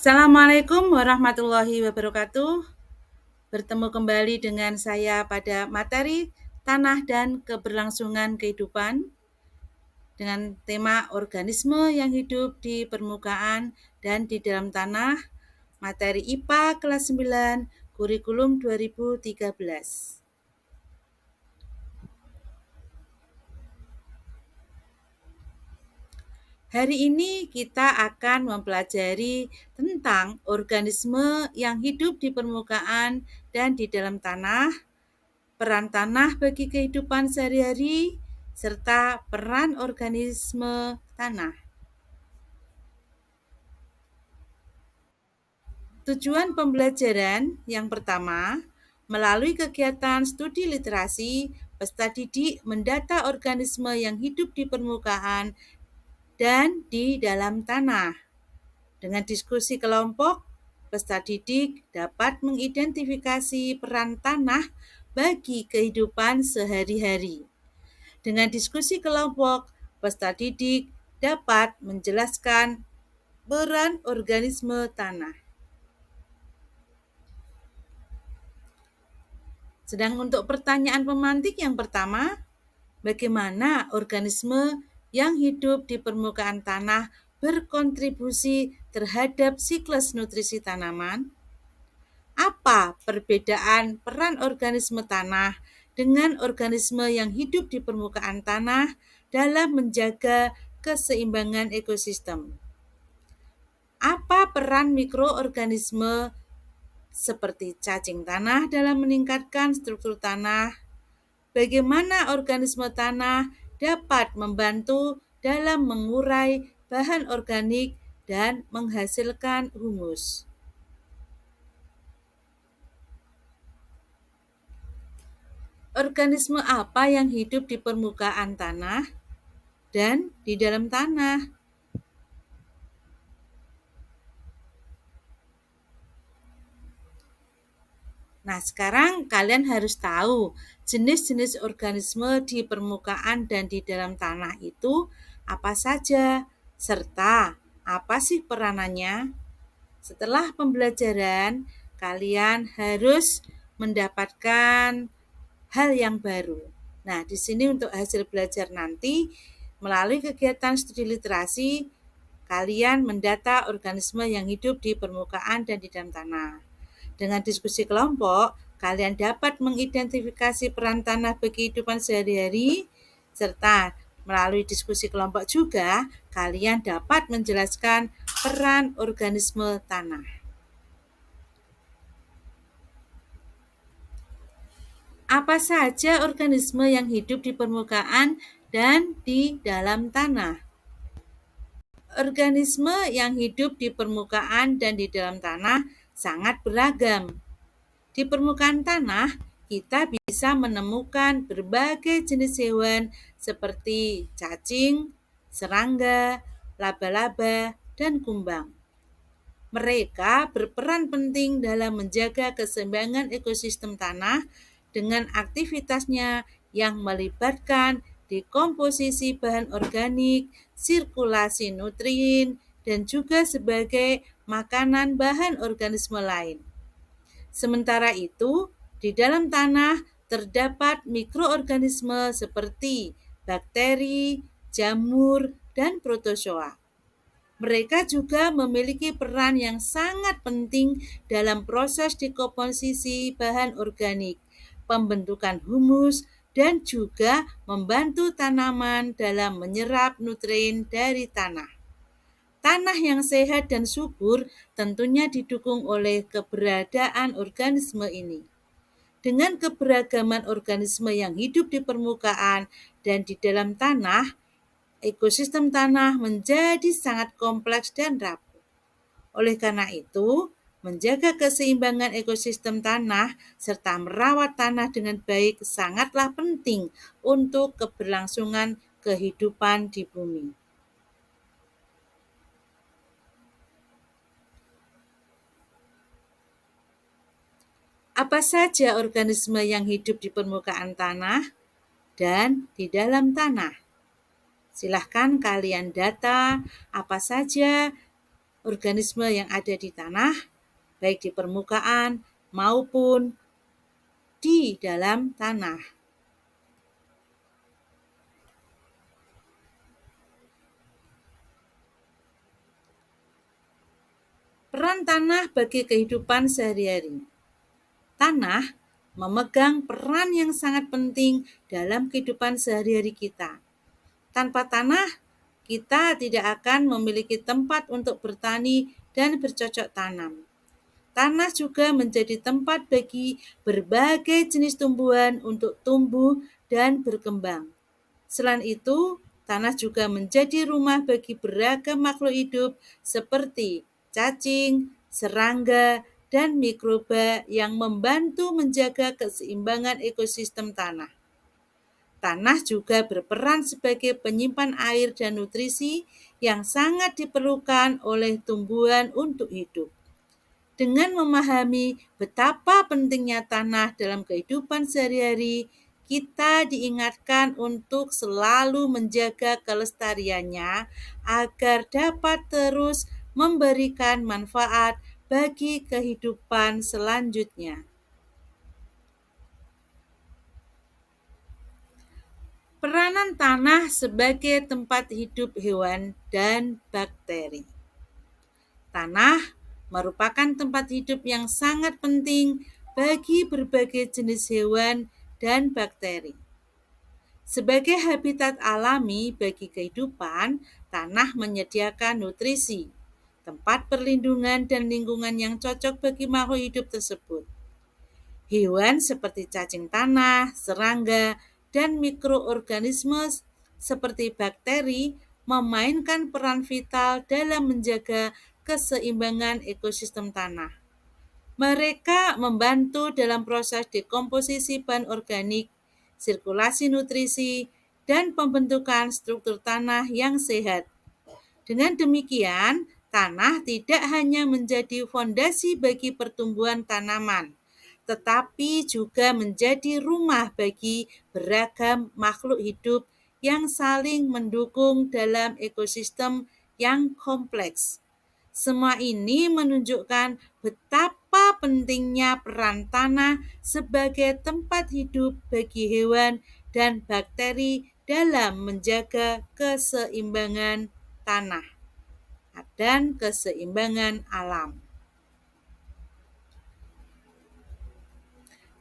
Assalamualaikum warahmatullahi wabarakatuh. Bertemu kembali dengan saya pada materi tanah dan keberlangsungan kehidupan dengan tema organisme yang hidup di permukaan dan di dalam tanah, materi IPA kelas 9, kurikulum 2013. Hari ini kita akan mempelajari tentang organisme yang hidup di permukaan dan di dalam tanah, peran tanah bagi kehidupan sehari-hari, serta peran organisme tanah. Tujuan pembelajaran yang pertama, melalui kegiatan studi literasi, peserta didik mendata organisme yang hidup di permukaan dan di dalam tanah. Dengan diskusi kelompok, peserta didik dapat mengidentifikasi peran tanah bagi kehidupan sehari-hari. Dengan diskusi kelompok, peserta didik dapat menjelaskan peran organisme tanah. Sedang untuk pertanyaan pemantik yang pertama, bagaimana organisme yang hidup di permukaan tanah berkontribusi terhadap siklus nutrisi tanaman? Apa perbedaan peran organisme tanah dengan organisme yang hidup di permukaan tanah dalam menjaga keseimbangan ekosistem? Apa peran mikroorganisme seperti cacing tanah dalam meningkatkan struktur tanah? Bagaimana organisme tanah dapat membantu dalam mengurai bahan organik dan menghasilkan humus? Organisme apa yang hidup di permukaan tanah dan di dalam tanah? Nah, sekarang kalian harus tahu jenis-jenis organisme di permukaan dan di dalam tanah itu apa saja, serta apa sih peranannya. Setelah pembelajaran, kalian harus mendapatkan hal yang baru. Nah, di sini untuk hasil belajar nanti, melalui kegiatan studi literasi, kalian mendata organisme yang hidup di permukaan dan di dalam tanah. Dengan diskusi kelompok, kalian dapat mengidentifikasi peran tanah bagi kehidupan sehari-hari, serta melalui diskusi kelompok juga, kalian dapat menjelaskan peran organisme tanah. Apa saja organisme yang hidup di permukaan dan di dalam tanah? Organisme yang hidup di permukaan dan di dalam tanah sangat beragam. Di permukaan tanah, kita bisa menemukan berbagai jenis hewan seperti cacing, serangga, laba-laba, dan kumbang. Mereka berperan penting dalam menjaga keseimbangan ekosistem tanah dengan aktivitasnya yang melibatkan dekomposisi bahan organik, sirkulasi nutrien, dan juga sebagai makanan bahan organisme lain. Sementara itu, di dalam tanah terdapat mikroorganisme seperti bakteri, jamur, dan protozoa. Mereka juga memiliki peran yang sangat penting dalam proses dekomposisi bahan organik, pembentukan humus, dan juga membantu tanaman dalam menyerap nutrien dari tanah. Tanah yang sehat dan subur tentunya didukung oleh keberadaan organisme ini. Dengan keberagaman organisme yang hidup di permukaan dan di dalam tanah, ekosistem tanah menjadi sangat kompleks dan rapuh. Oleh karena itu, menjaga keseimbangan ekosistem tanah serta merawat tanah dengan baik sangatlah penting untuk keberlangsungan kehidupan di bumi. Apa saja organisme yang hidup di permukaan tanah dan di dalam tanah? Silahkan kalian data apa saja organisme yang ada di tanah, baik di permukaan maupun di dalam tanah. Peran tanah bagi kehidupan sehari-hari. Tanah memegang peran yang sangat penting dalam kehidupan sehari-hari kita. Tanpa tanah, kita tidak akan memiliki tempat untuk bertani dan bercocok tanam. Tanah juga menjadi tempat bagi berbagai jenis tumbuhan untuk tumbuh dan berkembang. Selain itu, tanah juga menjadi rumah bagi beragam makhluk hidup seperti cacing, serangga, dan mikroba yang membantu menjaga keseimbangan ekosistem tanah. Tanah juga berperan sebagai penyimpan air dan nutrisi yang sangat diperlukan oleh tumbuhan untuk hidup. Dengan memahami betapa pentingnya tanah dalam kehidupan sehari-hari, kita diingatkan untuk selalu menjaga kelestariannya agar dapat terus memberikan manfaat bagi kehidupan selanjutnya. Peranan tanah sebagai tempat hidup hewan dan bakteri. Tanah merupakan tempat hidup yang sangat penting bagi berbagai jenis hewan dan bakteri. Sebagai habitat alami bagi kehidupan, tanah menyediakan nutrisi, tempat perlindungan dan lingkungan yang cocok bagi makhluk hidup tersebut. Hewan seperti cacing tanah, serangga, dan mikroorganisme seperti bakteri memainkan peran vital dalam menjaga keseimbangan ekosistem tanah. Mereka membantu dalam proses dekomposisi bahan organik, sirkulasi nutrisi, dan pembentukan struktur tanah yang sehat. Dengan demikian, tanah tidak hanya menjadi fondasi bagi pertumbuhan tanaman, tetapi juga menjadi rumah bagi beragam makhluk hidup yang saling mendukung dalam ekosistem yang kompleks. Semua ini menunjukkan betapa pentingnya peran tanah sebagai tempat hidup bagi hewan dan bakteri dalam menjaga keseimbangan tanah dan keseimbangan alam.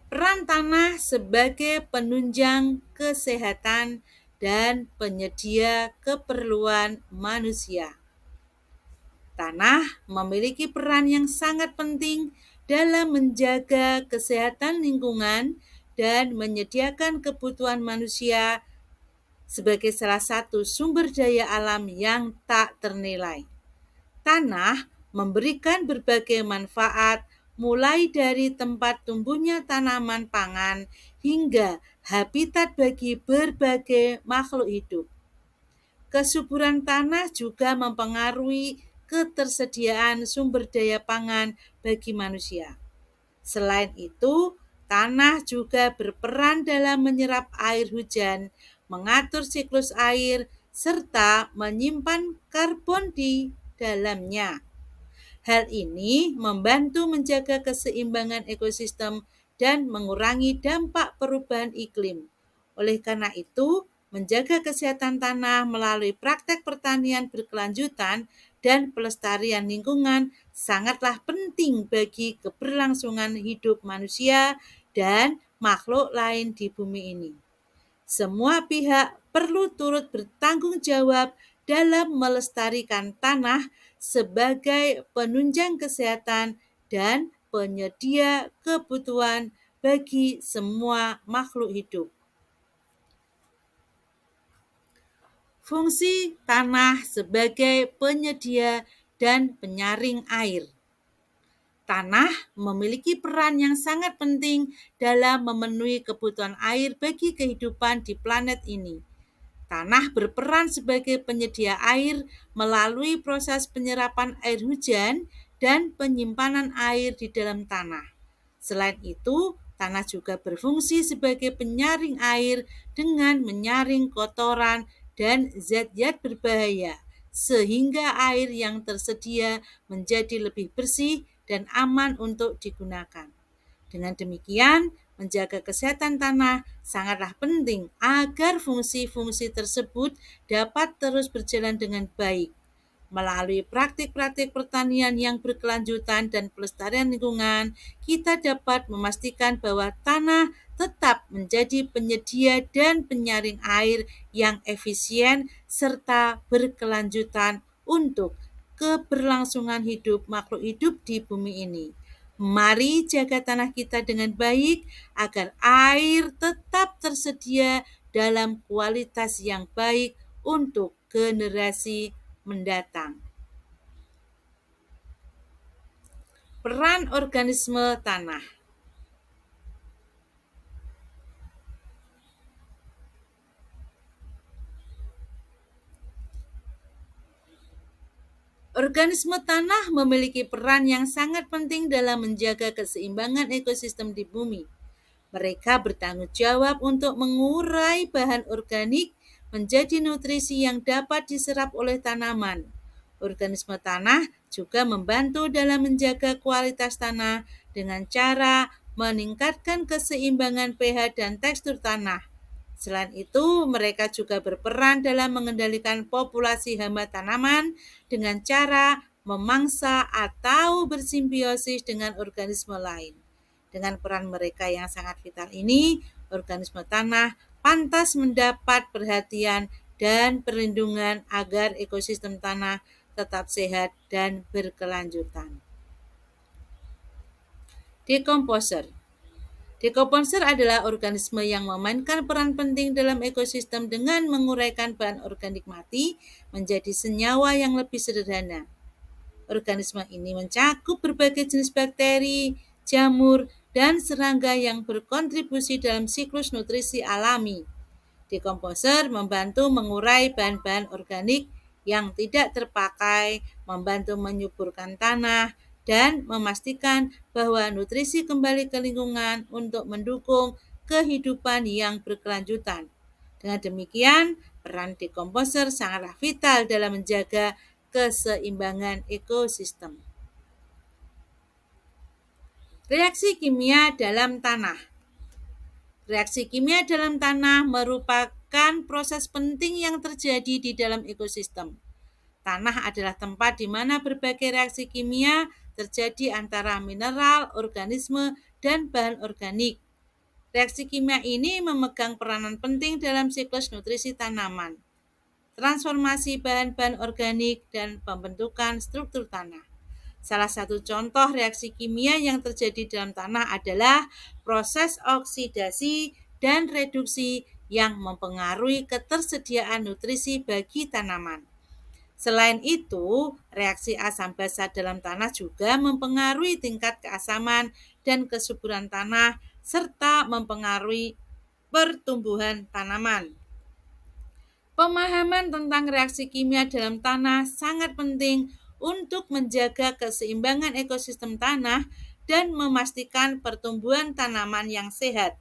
Peran tanah sebagai penunjang kesehatan dan penyedia keperluan manusia. Tanah memiliki peran yang sangat penting dalam menjaga kesehatan lingkungan dan menyediakan kebutuhan manusia sebagai salah satu sumber daya alam yang tak ternilai. Tanah memberikan berbagai manfaat, mulai dari tempat tumbuhnya tanaman pangan hingga habitat bagi berbagai makhluk hidup. Kesuburan tanah juga mempengaruhi ketersediaan sumber daya pangan bagi manusia. Selain itu, tanah juga berperan dalam menyerap air hujan, mengatur siklus air, serta menyimpan karbon di dalamnya. Hal ini membantu menjaga keseimbangan ekosistem dan mengurangi dampak perubahan iklim. Oleh karena itu, menjaga kesehatan tanah melalui praktek pertanian berkelanjutan dan pelestarian lingkungan sangatlah penting bagi keberlangsungan hidup manusia dan makhluk lain di bumi ini. Semua pihak perlu turut bertanggung jawab dalam melestarikan tanah sebagai penunjang kesehatan dan penyedia kebutuhan bagi semua makhluk hidup. Fungsi tanah sebagai penyedia dan penyaring air. Tanah memiliki peran yang sangat penting dalam memenuhi kebutuhan air bagi kehidupan di planet ini. Tanah berperan sebagai penyedia air melalui proses penyerapan air hujan dan penyimpanan air di dalam tanah. Selain itu, tanah juga berfungsi sebagai penyaring air dengan menyaring kotoran dan zat-zat berbahaya sehingga air yang tersedia menjadi lebih bersih dan aman untuk digunakan. Dengan demikian, menjaga kesehatan tanah sangatlah penting agar fungsi-fungsi tersebut dapat terus berjalan dengan baik. Melalui praktik-praktik pertanian yang berkelanjutan dan pelestarian lingkungan, kita dapat memastikan bahwa tanah tetap menjadi penyedia dan penyaring air yang efisien serta berkelanjutan untuk keberlangsungan hidup makhluk hidup di bumi ini. Mari jaga tanah kita dengan baik agar air tetap tersedia dalam kualitas yang baik untuk generasi mendatang. Peran organisme tanah. Organisme tanah memiliki peran yang sangat penting dalam menjaga keseimbangan ekosistem di bumi. Mereka bertanggung jawab untuk mengurai bahan organik menjadi nutrisi yang dapat diserap oleh tanaman. Organisme tanah juga membantu dalam menjaga kualitas tanah dengan cara meningkatkan keseimbangan pH dan tekstur tanah. Selain itu, mereka juga berperan dalam mengendalikan populasi hama tanaman dengan cara memangsa atau bersimbiosis dengan organisme lain. Dengan peran mereka yang sangat vital ini, organisme tanah pantas mendapat perhatian dan perlindungan agar ekosistem tanah tetap sehat dan berkelanjutan. Dekomposer. Dekomposer adalah organisme yang memainkan peran penting dalam ekosistem dengan menguraikan bahan organik mati menjadi senyawa yang lebih sederhana. Organisme ini mencakup berbagai jenis bakteri, jamur, dan serangga yang berkontribusi dalam siklus nutrisi alami. Dekomposer membantu mengurai bahan-bahan organik yang tidak terpakai, membantu menyuburkan tanah, dan memastikan bahwa nutrisi kembali ke lingkungan untuk mendukung kehidupan yang berkelanjutan. Dengan demikian, peran dekomposer sangatlah vital dalam menjaga keseimbangan ekosistem. Reaksi kimia dalam tanah. Reaksi kimia dalam tanah merupakan proses penting yang terjadi di dalam ekosistem. Tanah adalah tempat di mana berbagai reaksi kimia terjadi antara mineral, organisme, dan bahan organik. Reaksi kimia ini memegang peranan penting dalam siklus nutrisi tanaman, transformasi bahan-bahan organik, dan pembentukan struktur tanah. Salah satu contoh reaksi kimia yang terjadi dalam tanah adalah proses oksidasi dan reduksi yang mempengaruhi ketersediaan nutrisi bagi tanaman. Selain itu, reaksi asam basa dalam tanah juga mempengaruhi tingkat keasaman dan kesuburan tanah serta mempengaruhi pertumbuhan tanaman. Pemahaman tentang reaksi kimia dalam tanah sangat penting untuk menjaga keseimbangan ekosistem tanah dan memastikan pertumbuhan tanaman yang sehat.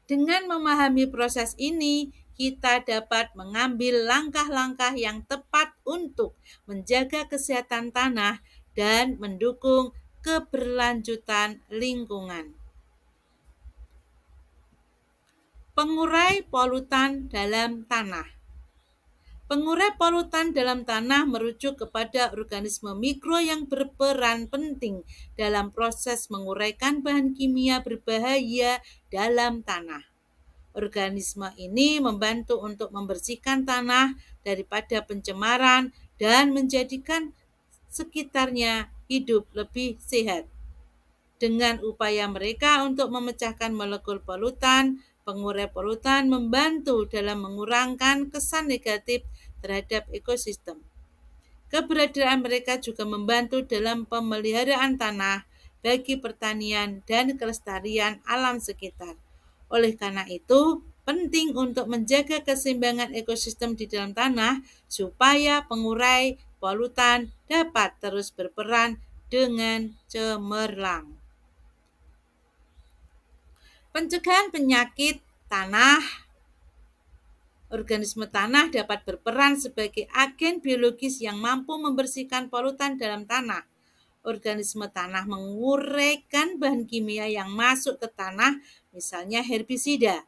Dengan memahami proses ini, kita dapat mengambil langkah-langkah yang tepat untuk menjaga kesehatan tanah dan mendukung keberlanjutan lingkungan. Pengurai polutan dalam tanah. Pengurai polutan dalam tanah merujuk kepada organisme mikro yang berperan penting dalam proses menguraikan bahan kimia berbahaya dalam tanah. Organisme ini membantu untuk membersihkan tanah daripada pencemaran dan menjadikan sekitarnya hidup lebih sehat. Dengan upaya mereka untuk memecahkan molekul polutan, pengurai polutan membantu dalam mengurangkan kesan negatif terhadap ekosistem. Keberadaan mereka juga membantu dalam pemeliharaan tanah bagi pertanian dan kelestarian alam sekitar. Oleh karena itu, penting untuk menjaga keseimbangan ekosistem di dalam tanah supaya pengurai polutan dapat terus berperan dengan cemerlang. Pencegahan penyakit tanah. Organisme tanah dapat berperan sebagai agen biologis yang mampu membersihkan polutan dalam tanah. Organisme tanah menguraikan bahan kimia yang masuk ke tanah, misalnya herbisida.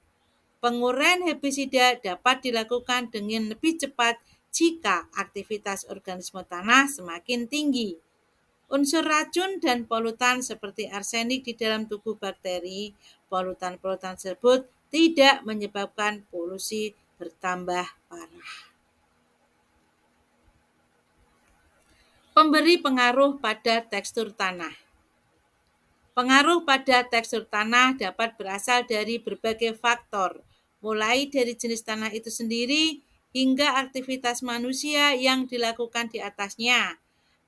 Penguraian herbisida dapat dilakukan dengan lebih cepat jika aktivitas organisme tanah semakin tinggi. Unsur racun dan polutan seperti arsenik di dalam tubuh bakteri, polutan-polutan tersebut tidak menyebabkan polusi bertambah parah. Pemberi pengaruh pada tekstur tanah. Pengaruh pada tekstur tanah dapat berasal dari berbagai faktor, mulai dari jenis tanah itu sendiri hingga aktivitas manusia yang dilakukan di atasnya.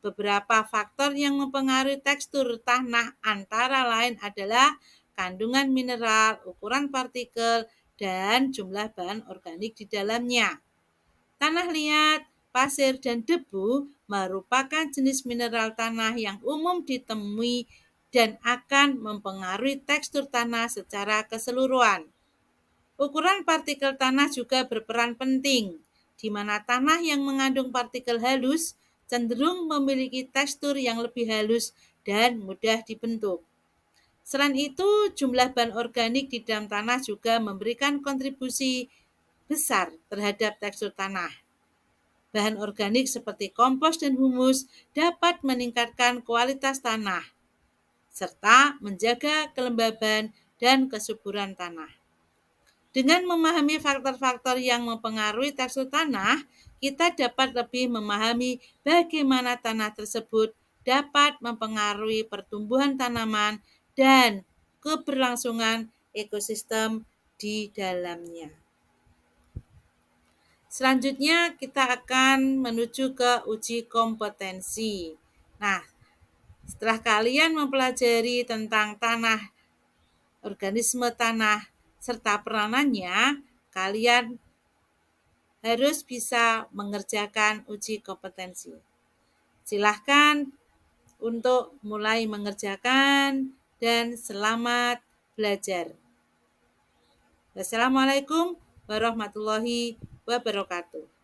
Beberapa faktor yang mempengaruhi tekstur tanah antara lain adalah kandungan mineral, ukuran partikel, dan jumlah bahan organik di dalamnya. Tanah liat, pasir, dan debu merupakan jenis mineral tanah yang umum ditemui dan akan mempengaruhi tekstur tanah secara keseluruhan. Ukuran partikel tanah juga berperan penting, di mana tanah yang mengandung partikel halus cenderung memiliki tekstur yang lebih halus dan mudah dibentuk. Selain itu, jumlah bahan organik di dalam tanah juga memberikan kontribusi besar terhadap tekstur tanah. Bahan organik seperti kompos dan humus dapat meningkatkan kualitas tanah, serta menjaga kelembaban dan kesuburan tanah. Dengan memahami faktor-faktor yang mempengaruhi tekstur tanah, kita dapat lebih memahami bagaimana tanah tersebut dapat mempengaruhi pertumbuhan tanaman dan keberlangsungan ekosistem di dalamnya. Selanjutnya kita akan menuju ke uji kompetensi. Nah, setelah kalian mempelajari tentang tanah, organisme tanah, serta peranannya, kalian harus bisa mengerjakan uji kompetensi. Silahkan untuk mulai mengerjakan dan selamat belajar. Wassalamualaikum warahmatullahi wabarakatuh.